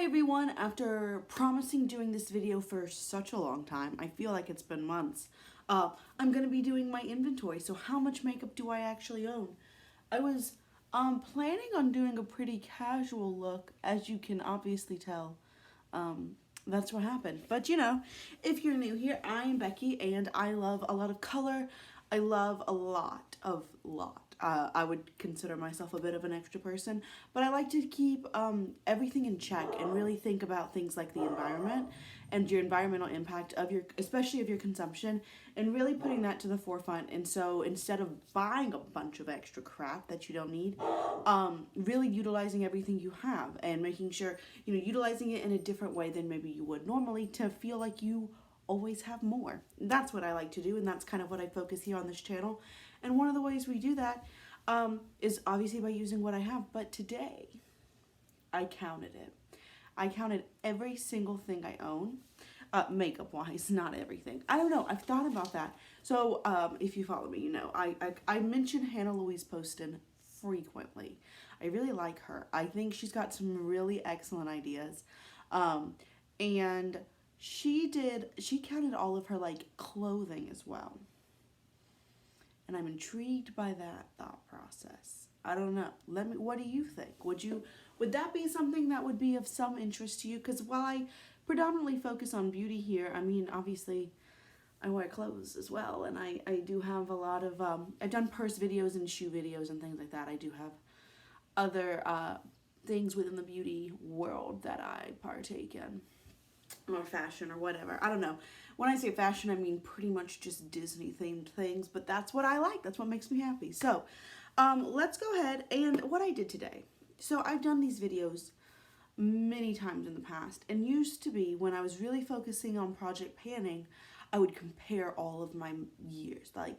everyone, after promising doing this video for such a long time, I feel like it's been months, I'm going to be doing my inventory. So how much makeup do I actually own? I was planning on doing a pretty casual look, as you can obviously tell. That's what happened. But you know, if you're new here, I'm Becky and I love a lot of color. I love a lot. I would consider myself a bit of an extra person, but I like to keep everything in check and really think about things like the environment and your environmental impact of your, especially of your consumption, and really putting that to the forefront. And so instead of buying a bunch of extra crap that you don't need, really utilizing everything you have and making sure, you know, utilizing it in a different way than maybe you would normally to feel like you always have more. That's what I like to do, and that's kind of what I focus here on this channel. And one of the ways we do that is obviously by using what I have. But today, I counted it. I counted every single thing I own, makeup-wise, not everything. I don't know. I've thought about that. So if you follow me, you know, I mention Hannah Louise Poston frequently. I really like her. I think she's got some really excellent ideas. And she counted all of her like clothing as well. And I'm intrigued by that thought process. I don't know. What do you think? Would that be something that would be of some interest to you? Because while I predominantly focus on beauty here, I mean, obviously, I wear clothes as well. And I do have a lot of, I've done purse videos and shoe videos and things like that. I do have other things within the beauty world that I partake in. Or fashion or whatever. I don't know. When I say fashion, I mean pretty much just Disney themed things, but that's what I like. That's what makes me happy. So, let's go ahead and what I did today. So I've done these videos many times in the past, and used to be when I was really focusing on project panning, I would compare all of my years. Like,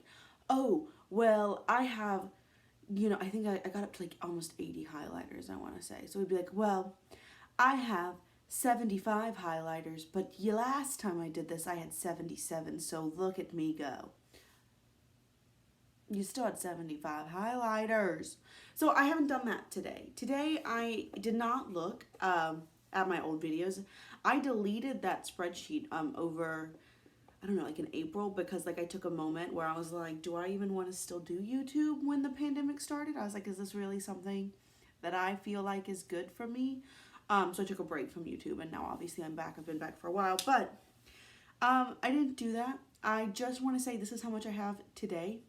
oh, well, I have, you know, I think I got up to like almost 80 highlighters, I want to say. So it'd be like, well, I have 75 highlighters, but last time I did this I had 77, so look at me go. You still had 75 highlighters. So I haven't done that today. Today I did not look at my old videos. I deleted that spreadsheet over, I don't know, like in April, because like I took a moment where I was like, do I even want to still do YouTube when the pandemic started? I was like, is this really something that I feel like is good for me? So I took a break from YouTube, and now obviously I'm back. I've been back for a while, but I didn't do that. I just want to say this is how much I have today.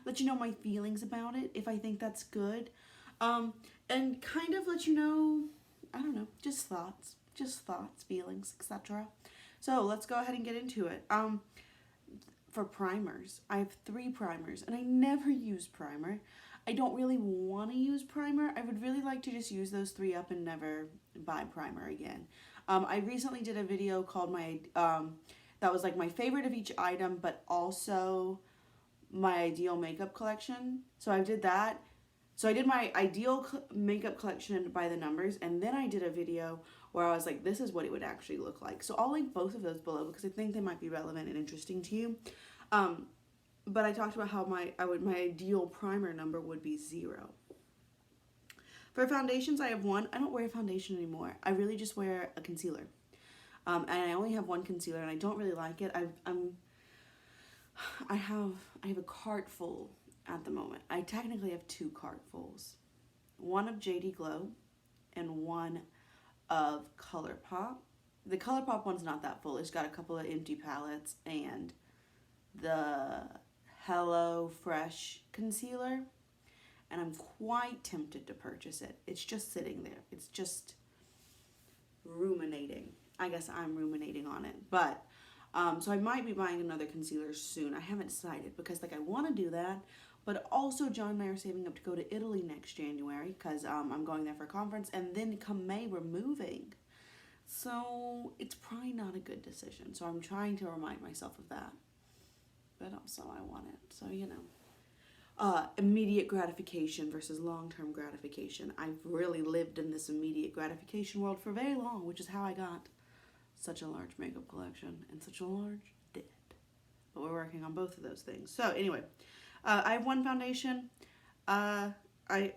Let you know my feelings about it, if I think that's good. And kind of let you know, I don't know, just thoughts, feelings, etc. So let's go ahead and get into it. For primers, I have 3 primers, and I never use primer. I don't really want to use primer. I would really like to just use those 3 up and never buy primer again. I recently did a video called that was like my favorite of each item, but also my ideal makeup collection. So I did that. So I did my ideal makeup collection by the numbers, and then I did a video where I was like, this is what it would actually look like. So I'll link both of those below because I think they might be relevant and interesting to you. But I talked about how my ideal primer number would be 0. For foundations, I have 1. I don't wear a foundation anymore. I really just wear a concealer. And I only have 1 concealer, and I don't really like it. I have a cart full at the moment. I technically have 2 cartfuls. 1 of JD Glow and 1 of ColourPop. The ColourPop one's not that full. It's got a couple of empty palettes and the Hello Fresh concealer, and I'm quite tempted to purchase it. It's just sitting there. It's just ruminating. I guess I'm ruminating on it, but so I might be buying another concealer soon. I haven't decided because like I want to do that, but also John and I are saving up to go to Italy next January because I'm going there for a conference, and then come May we're moving. So it's probably not a good decision. So I'm trying to remind myself of that. But also I want it. So, you know. Immediate gratification versus long-term gratification. I've really lived in this immediate gratification world for very long, which is how I got such a large makeup collection and such a large debt. But we're working on both of those things. So anyway, I have 1 foundation. I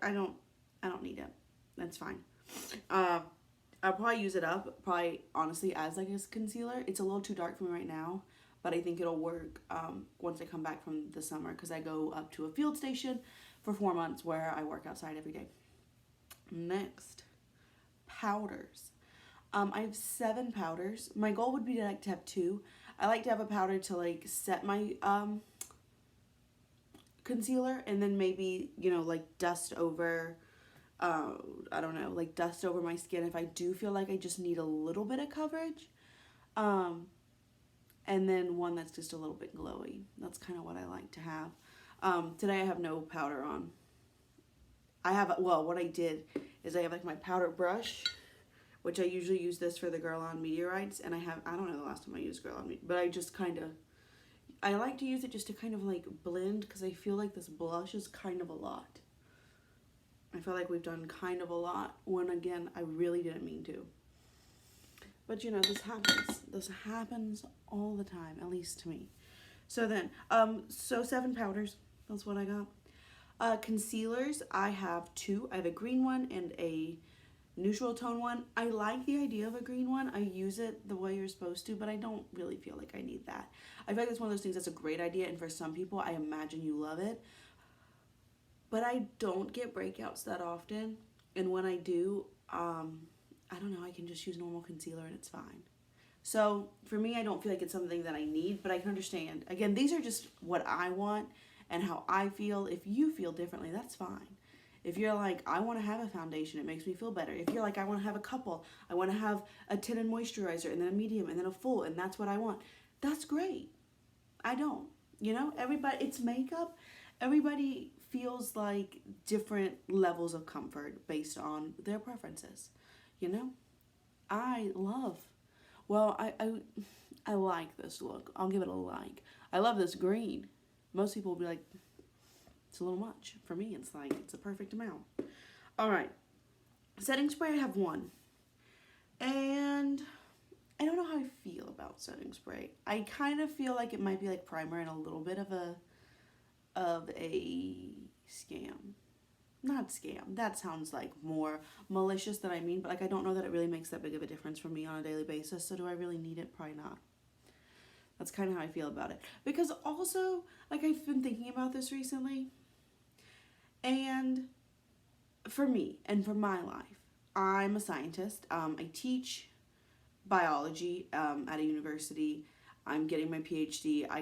don't need it. That's fine. I'll probably use it up, probably honestly as like a concealer. It's a little too dark for me right now, but I think it'll work once I come back from the summer, because I go up to a field station for 4 months where I work outside every day. Next, powders. I have 7 powders. My goal would be to like to have 2. I like to have a powder to like set my concealer, and then maybe, you know, like dust over, I don't know, like dust over my skin if I do feel like I just need a little bit of coverage. And then one that's just a little bit glowy. That's kind of what I like to have. Today I have no powder on. I have, well, what I did is I have like my powder brush, which I usually use this for the Girl On Meteorites, and I don't know the last time I used Girl On Meteorites, but I just kind of, I like to use it just to kind of like blend, because I feel like this blush is kind of a lot. I feel like we've done kind of a lot when, again, I really didn't mean to. But you know, this happens. This happens all the time, at least to me. So then, so 7 powders. That's what I got. Concealers, I have 2. I have a green one and a neutral tone one. I like the idea of a green one. I use it the way you're supposed to, but I don't really feel like I need that. I feel like it's one of those things that's a great idea, and for some people, I imagine you love it. But I don't get breakouts that often, and when I do, I don't know, I can just use normal concealer and it's fine. So for me, I don't feel like it's something that I need, but I can understand. Again, these are just what I want and how I feel. If you feel differently, that's fine. If you're like, I want to have a foundation, it makes me feel better. If you're like, I want to have a couple, I want to have a tinted moisturizer and then a medium and then a full, and that's what I want, that's great. I don't. You know, everybody, it's makeup. Everybody feels like different levels of comfort based on their preferences. You know, I love, well, I like this look. I'll give it a like. I love this green. Most people will be like, it's a little much. For me, it's like, it's a perfect amount. All right. Setting spray, I have 1. And I don't know how I feel about setting spray. I kind of feel like it might be like primer and a little bit of a scam. Not scam. That sounds like more malicious than I mean, but like I don't know that it really makes that big of a difference for me on a daily basis. So do I really need it? Probably not. That's kind of how I feel about it. Because also, like I've been thinking about this recently, and for me and for my life, I'm a scientist. I teach biology at a university. I'm getting my PhD. I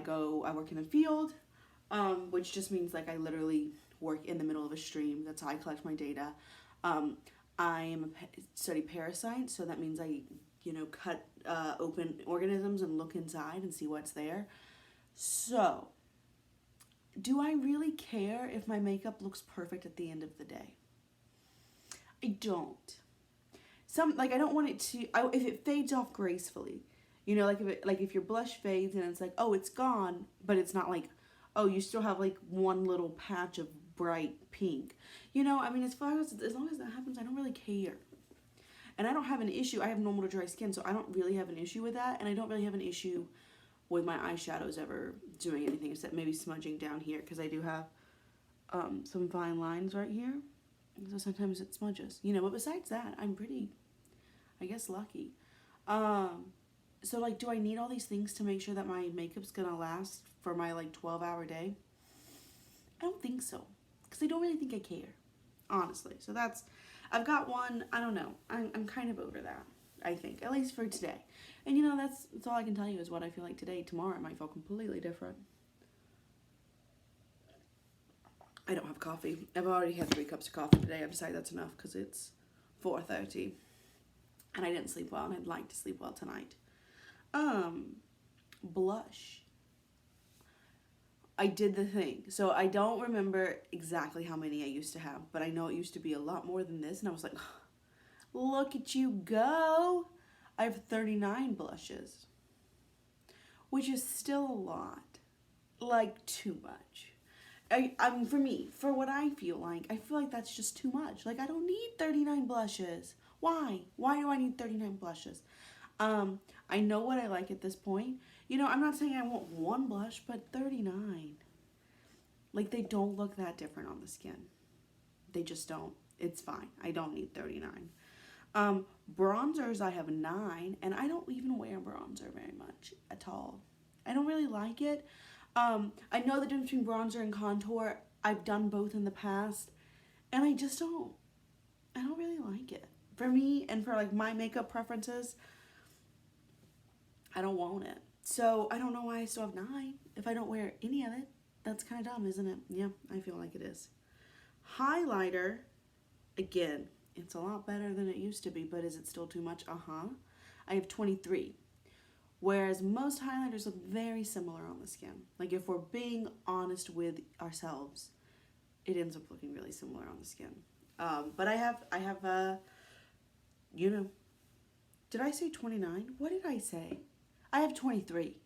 work in a field, which just means like I literally work in the middle of a stream. That's how I collect my data. I study parasites, so that means I, you know, cut open organisms and look inside and see what's there. So, do I really care if my makeup looks perfect at the end of the day? I don't. I don't want it to, if it fades off gracefully, you know, if your blush fades and it's like, oh, it's gone, but it's not like, oh, you still have like one little patch of bright pink. You know, I mean, as long as that happens, I don't really care. And I don't have an issue. I have normal to dry skin, so I don't really have an issue with that. And I don't really have an issue with my eyeshadows ever doing anything except maybe smudging down here, because I do have some fine lines right here. So sometimes it smudges. You know, but besides that, I'm pretty, I guess, lucky. So like, do I need all these things to make sure that my makeup's gonna last for my like 12-hour day? I don't think so, because I don't really think I care, honestly. So I've got 1, I don't know, I'm kind of over that, I think, at least for today. And you know, that's all I can tell you is what I feel like today. Tomorrow it might feel completely different. I don't have coffee. I've already had 3 cups of coffee today. I've decided that's enough because it's 4:30 and I didn't sleep well, and I'd like to sleep well tonight. Blush. I did the thing. So I don't remember exactly how many I used to have, but I know it used to be a lot more than this, and I was like, look at you go. I have 39 blushes, which is still a lot. Like, too much. For me, for what I feel like that's just too much. Like, I don't need 39 blushes. Why? Why do I need 39 blushes? I know what I like at this point. You know, I'm not saying I want 1 blush, but 39. Like, they don't look that different on the skin. They just don't. It's fine. I don't need 39. Bronzers, I have 9, and I don't even wear bronzer very much at all. I don't really like it. I know the difference between bronzer and contour. I've done both in the past, and I don't really like it. For me, and for like my makeup preferences, I don't want it. So I don't know why I still have 9 if I don't wear any of it. That's kind of dumb, isn't it? Yeah, I feel like it is. Highlighter, again, it's a lot better than it used to be, but is it still too much? I have 23. Whereas most highlighters look very similar on the skin. Like if we're being honest with ourselves, it ends up looking really similar on the skin. But I have did I say 29? What did I say? I have 23.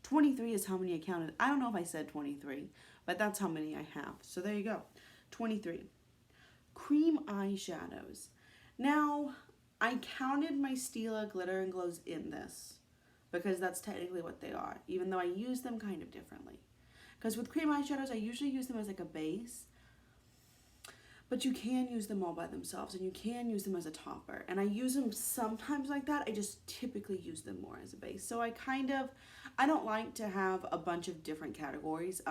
23 is how many I counted. I don't know if I said 23, but that's how many I have. So there you go. 23. Cream eyeshadows. Now, I counted my Stila glitter and glows in this because that's technically what they are, even though I use them kind of differently. Because with cream eyeshadows, I usually use them as like a base, but you can use them all by themselves, and you can use them as a topper. And I use them sometimes like that. I just typically use them more as a base. So I don't like to have a bunch of different categories.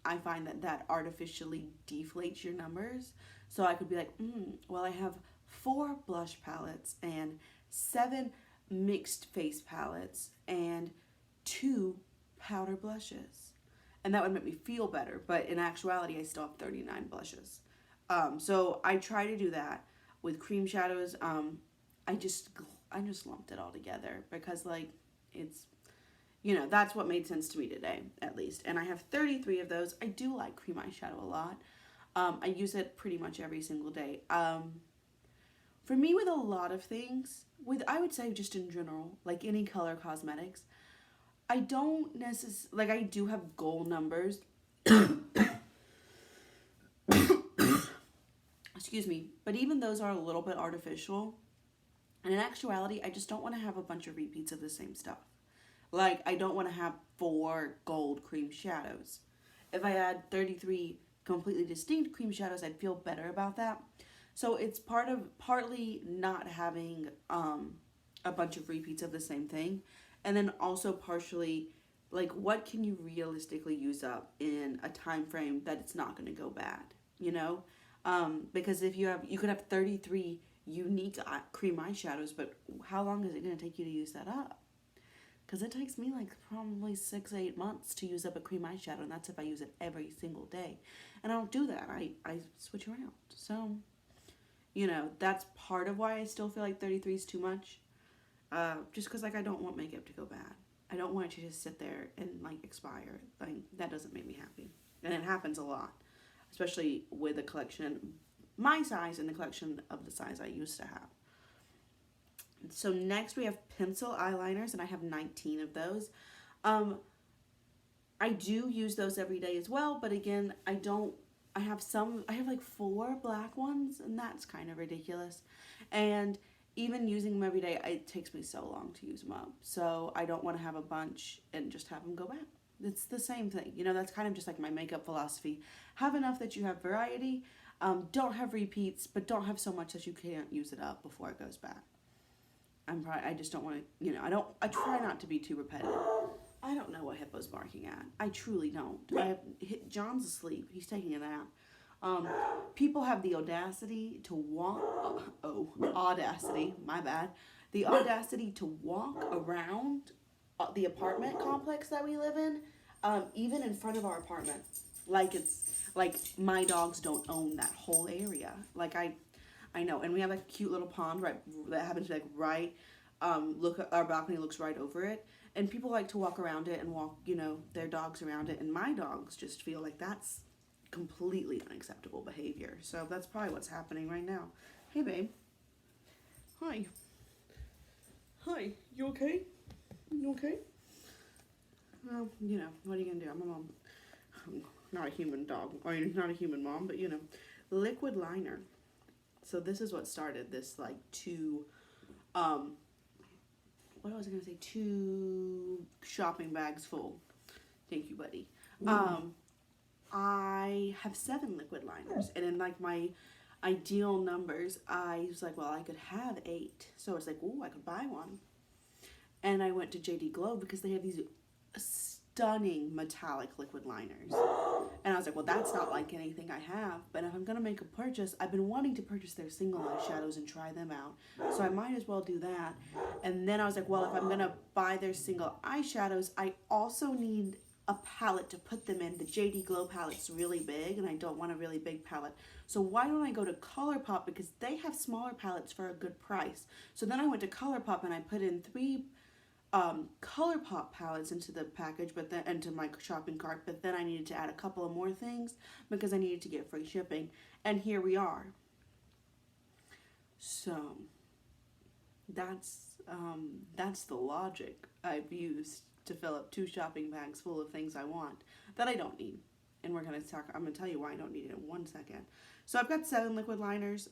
I find that artificially deflates your numbers. So I could be like, well, I have 4 blush palettes and 7 mixed face palettes and 2 powder blushes. And that would make me feel better. But in actuality, I still have 39 blushes. So I try to do that with cream shadows. I just lumped it all together because like it's, that's what made sense to me today, at least. And I have 33 of those. I do like cream eyeshadow a lot. I use it pretty much every single day. For me, with a lot of things, I would say just in general, like any color cosmetics, I don't necessarily, like I do have goal numbers. Excuse me, but even those are a little bit artificial. And in actuality, I just don't want to have a bunch of repeats of the same stuff. Like, I don't want to have 4 gold cream shadows. If I had 33 completely distinct cream shadows, I'd feel better about that. So it's partly not having a bunch of repeats of the same thing. And then also partially, like, what can you realistically use up in a time frame that it's not going to go bad, Because if you could have 33 unique cream eyeshadows, but how long is it going to take you to use that up? Because it takes me like probably 6 to 8 months to use up a cream eyeshadow, and that's if I use it every single day. And I don't do that. I switch around. So, that's part of why I still feel like 33 is too much. Just because like I don't want makeup to go bad. I don't want it to just sit there and like expire. Like that doesn't make me happy. And it happens a lot. Especially with a collection my size and the collection of the size I used to have. So next we have pencil eyeliners, and I have 19 of those. I do use those every day as well, but again, I have like 4 black ones, and that's kind of ridiculous. And even using them every day, it takes me so long to use them up. So I don't want to have a bunch and just have them go bad. It's the same thing. That's kind of just like my makeup philosophy. Have enough that you have variety. Don't have repeats, but don't have so much that you can't use it up before it goes bad. I just don't want to, I try not to be too repetitive. I don't know what Hippo's barking at. I truly don't. John's asleep. He's taking a nap. People have the audacity to walk, audacity, my bad. The audacity to walk around the apartment complex that we live in, even in front of our apartment. Like my dogs don't own that whole area. Like I know, and we have like a cute little pond right that happens to be like right, our balcony looks right over it, and people like to walk around it and walk, their dogs around it, and my dogs just feel like that's completely unacceptable behavior. So that's probably what's happening right now. Hey babe. Hi. Hi, you okay? You okay? Well, what are you gonna do? I'm a mom. I'm not a human dog, or not a human mom, but liquid liner. So this is what started this like 2 what was I gonna say? 2 shopping bags full. Thank you, buddy. I have 7 liquid liners, and in like my ideal numbers, I was like, well, I could have 8. So I was like, ooh, I could buy one. And I went to JD Glow because they have these stunning metallic liquid liners. And I was like, well, that's not like anything I have. But if I'm going to make a purchase, I've been wanting to purchase their single eyeshadows and try them out. So I might as well do that. And then I was like, well, if I'm going to buy their single eyeshadows, I also need a palette to put them in. The JD Glow palette's really big, and I don't want a really big palette. So why don't I go to ColourPop, because they have smaller palettes for a good price. So then I went to ColourPop and I put in 3 ColourPop palettes into the package, but then into my shopping cart, but then I needed to add a couple of more things because I needed to get free shipping, and here we are. So that's the logic I've used to fill up 2 shopping bags full of things I want that I don't need, and I'm gonna tell you why I don't need it in 1 second. So I've got 7 liquid liners.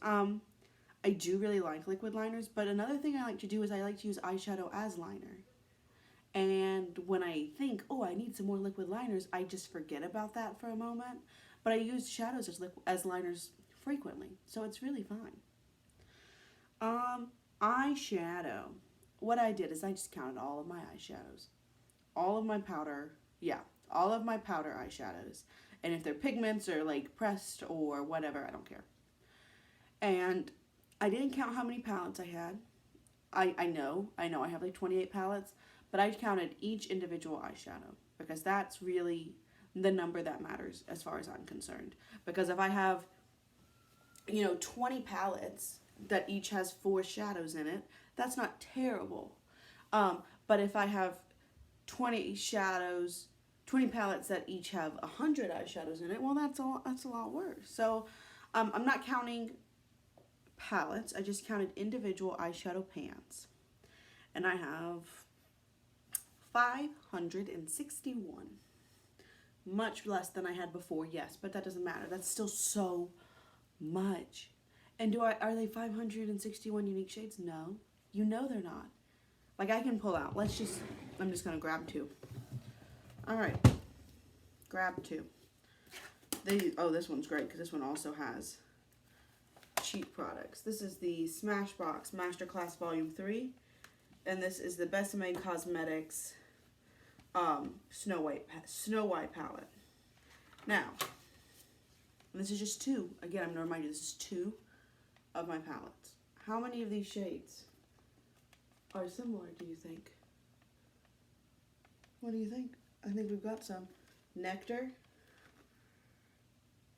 I do really like liquid liners, but another thing I like to do is I like to use eyeshadow as liner. And when I think, oh, I need some more liquid liners, I just forget about that for a moment. But I use shadows as liners frequently, so it's really fine. Eyeshadow. What I did is I just counted all of my eyeshadows. All of my powder eyeshadows. And if they're pigments or like pressed or whatever, I don't care. And I didn't count how many palettes I had. I know I have like 28 palettes, but I counted each individual eyeshadow because that's really the number that matters as far as I'm concerned. Because if I have, 20 palettes that each has 4 shadows in it, that's not terrible. But if I have 20 palettes that each have 100 eyeshadows in it, well, that's a lot worse. So I'm not counting palettes. I just counted individual eyeshadow pans, and I have 561. Much less than I had before, yes, but that doesn't matter. That's still so much. And are they 561 unique shades? No. They're not. Like, I can pull out. I'm just gonna grab 2. All right. Grab 2. This one's great because this one also has cheap products. This is the Smashbox Masterclass Volume 3, and this is the Besame Cosmetics Snow White palette. Now, this is just 2. Again, I'm going to remind you, this is 2 of my palettes. How many of these shades are similar, do you think? What do you think? I think we've got some. Nectar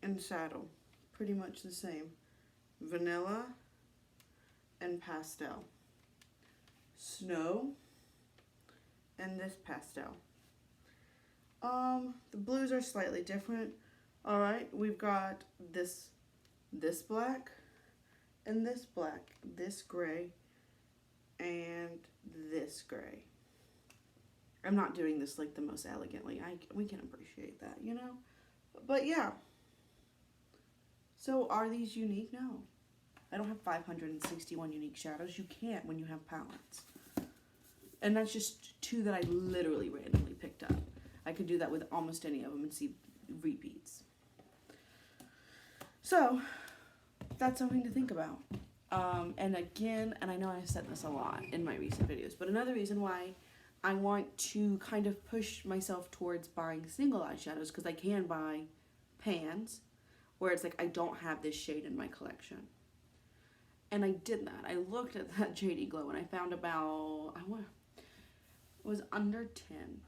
and Saddle. Pretty much the same. Vanilla and Pastel. Snow and this pastel. The blues are slightly different. Alright, we've got this black and this black, this gray and this gray. I'm not doing this like the most elegantly. We can appreciate that, But yeah. So are these unique? No. I don't have 561 unique shadows. You can't when you have palettes. And that's just 2 that I literally randomly picked up. I could do that with almost any of them and see repeats. So, that's something to think about. And again, and I know I've said this a lot in my recent videos, but another reason why I want to kind of push myself towards buying single eyeshadows, because I can buy pans where it's like I don't have this shade in my collection. And I did that. I looked at that JD Glow and I found about, it was under 10.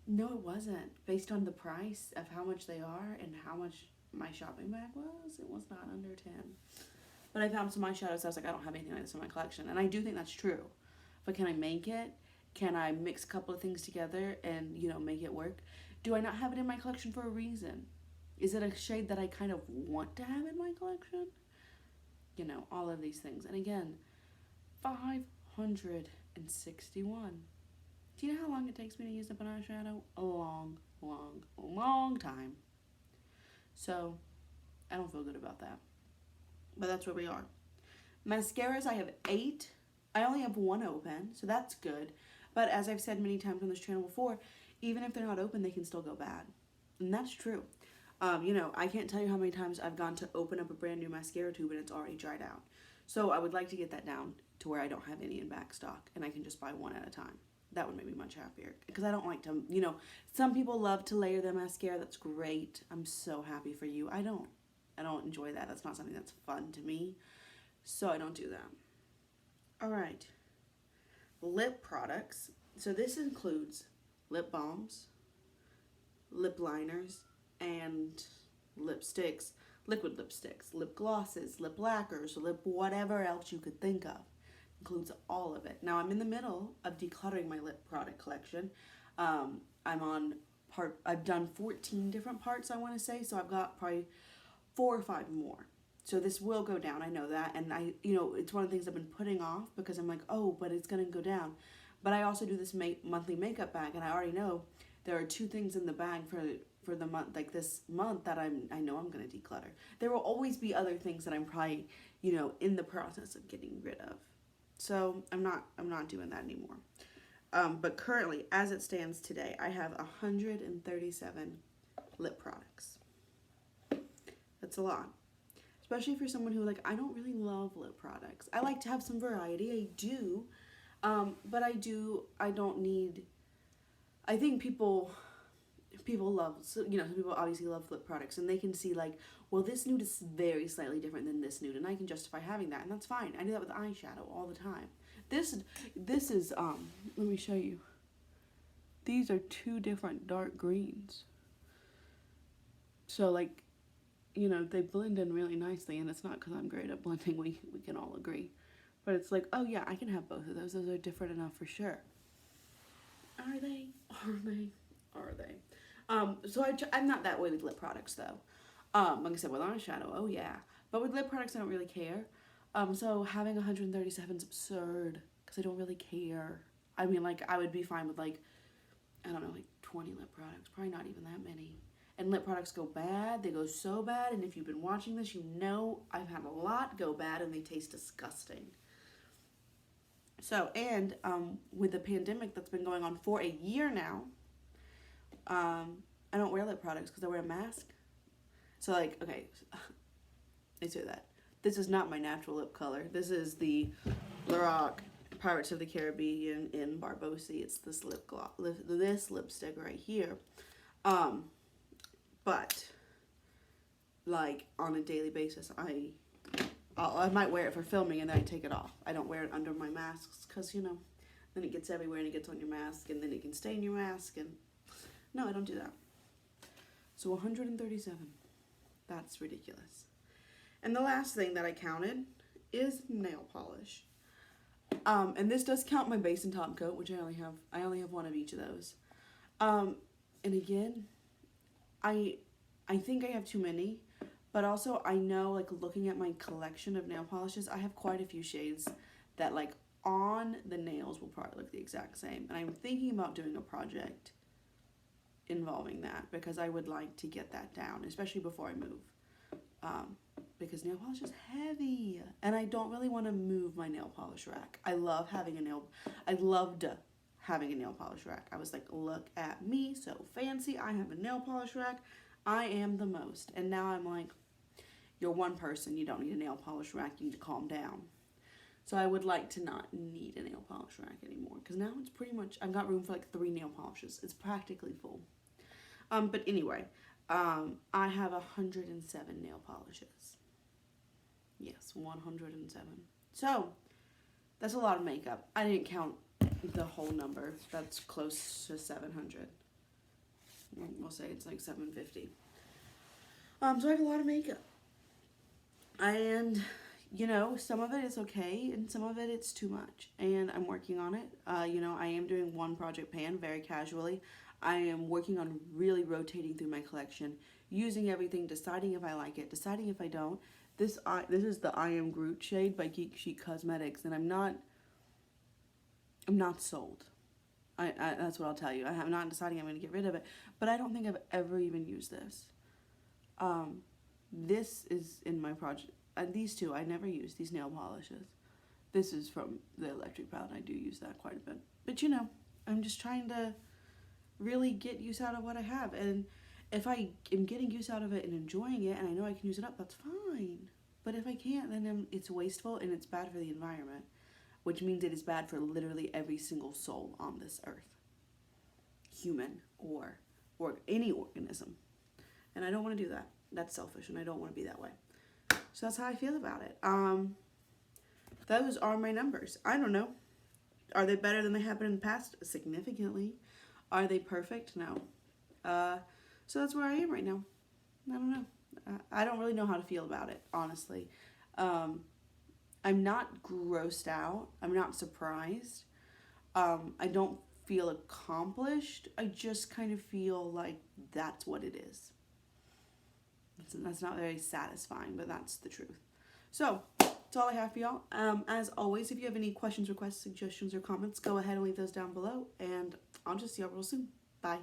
No, it wasn't. Based on the price of how much they are and how much my shopping bag was, it was not under 10. But I found some eyeshadows, I was like, I don't have anything like this in my collection. And I do think that's true. But can I make it? Can I mix a couple of things together and, make it work? Do I not have it in my collection for a reason? Is it a shade that I kind of want to have in my collection? All of these things. And again, 561. Do you know how long it takes me to use up an eyeshadow? A long, long, long time. So, I don't feel good about that. But that's where we are. Mascaras, I have 8. I only have 1 open, so that's good. But as I've said many times on this channel before, even if they're not open, they can still go bad. And that's true. You know, I can't tell you how many times I've gone to open up a brand new mascara tube and it's already dried out. So I would like to get that down to where I don't have any in back stock and I can just buy one at a time. That would make me much happier. Because I don't like to, you know, some people love to layer their mascara. That's great. I'm so happy for you. I don't enjoy that. That's not something that's fun to me. So I don't do that. All right. Lip products. So this includes lip balms, lip liners, and lipsticks, liquid lipsticks, lip glosses, lip lacquers, lip whatever else you could think of. Includes all of it. Now I'm in the middle of decluttering my lip product collection. I've done 14 different parts, I want to say, so I've got probably 4 or 5 more. So this will go down, I know that, and it's one of the things I've been putting off because I'm like, oh, but it's gonna go down. But I also do this monthly makeup bag, and I already know there are 2 things in the bag for the month, like this month, that I know I'm gonna declutter. There will always be other things that I'm probably, in the process of getting rid of. So I'm not doing that anymore. But currently, as it stands today, I have 137 lip products. That's a lot. Especially for someone who, I don't really love lip products. I like to have some variety, I do. But I don't need, I think people love, some people obviously love lip products, and they can see well, this nude is very slightly different than this nude, and I can justify having that, and that's fine. I do that with eyeshadow all the time. This is, let me show you. These are 2 different dark greens. So they blend in really nicely, and it's not because I'm great at blending, we can all agree. But it's oh yeah, I can have both of those. Those are different enough for sure. Are they? So I'm not that way with lip products though. Like I said, with eyeshadow, oh yeah. But with lip products, I don't really care. So having 137 is absurd because I don't really care. I mean, I would be fine with I don't know, 20 lip products. Probably not even that many. And lip products go bad. They go so bad. And if you've been watching this, you know I've had a lot go bad and they taste disgusting. So, and with the pandemic that's been going on for a year now, I don't wear lip products because I wear a mask. So okay, I say that. This is not my natural lip color. This is the Lorac Pirates of the Caribbean in Barbosi. It's this lip gloss, this lipstick right here. But on a daily basis, I might wear it for filming and then I take it off. I don't wear it under my masks because then it gets everywhere and it gets on your mask and then it can stain your mask, and no, I don't do that. So 137. That's ridiculous. And the last thing that I counted is nail polish. And this does count my base and top coat, which I only have one of each of those. And again, I think I have too many, but also I know looking at my collection of nail polishes, I have quite a few shades that on the nails will probably look the exact same. And I'm thinking about doing a project involving that because I would like to get that down, especially before I move. Because nail polish is heavy and I don't really want to move my nail polish rack. I loved having a nail polish rack. I was look at me, so fancy. I have a nail polish rack. I am the most. And now I'm you're one person. You don't need a nail polish rack. You need to calm down. So I would like to not need a nail polish rack anymore because now it's pretty much, I've got room for 3 nail polishes. It's practically full. But anyway, I have 107 nail polishes. Yes, 107. So that's a lot of makeup. I didn't count the whole number. That's close to 700. We'll say it's 750. So I have a lot of makeup. And, some of it is okay, and some of it it's too much. And I'm working on it. I am doing one project pan very casually. I am working on really rotating through my collection, using everything, deciding if I like it, deciding if I don't. This is the I Am Groot shade by Geek Chic Cosmetics, and I'm not sold. That's what I'll tell you. I'm not deciding I'm going to get rid of it, but I don't think I've ever even used this. This is in my project. These 2, I never use these nail polishes. This is from the electric palette. I do use that quite a bit. But I'm just trying to really get use out of what I have. And If I am getting use out of it and enjoying it and I know I can use it up, that's fine. But if I can't, then it's wasteful and it's bad for the environment, which means it is bad for literally every single soul on this earth, human or any organism. And I don't want to do that. That's selfish, and I don't want to be that way. So that's how I feel about it. Those are my numbers. I don't know. Are they better than they have been in the past? Significantly. Are they perfect? No. So that's where I am right now. I don't know. I don't really know how to feel about it, honestly. I'm not grossed out. I'm not surprised. I don't feel accomplished. I just kind of feel like that's what it is. That's not very satisfying, but that's the truth. So, that's all I have for y'all. As always, if you have any questions, requests, suggestions, or comments, go ahead and leave those down below, and I'll just see y'all real soon. Bye.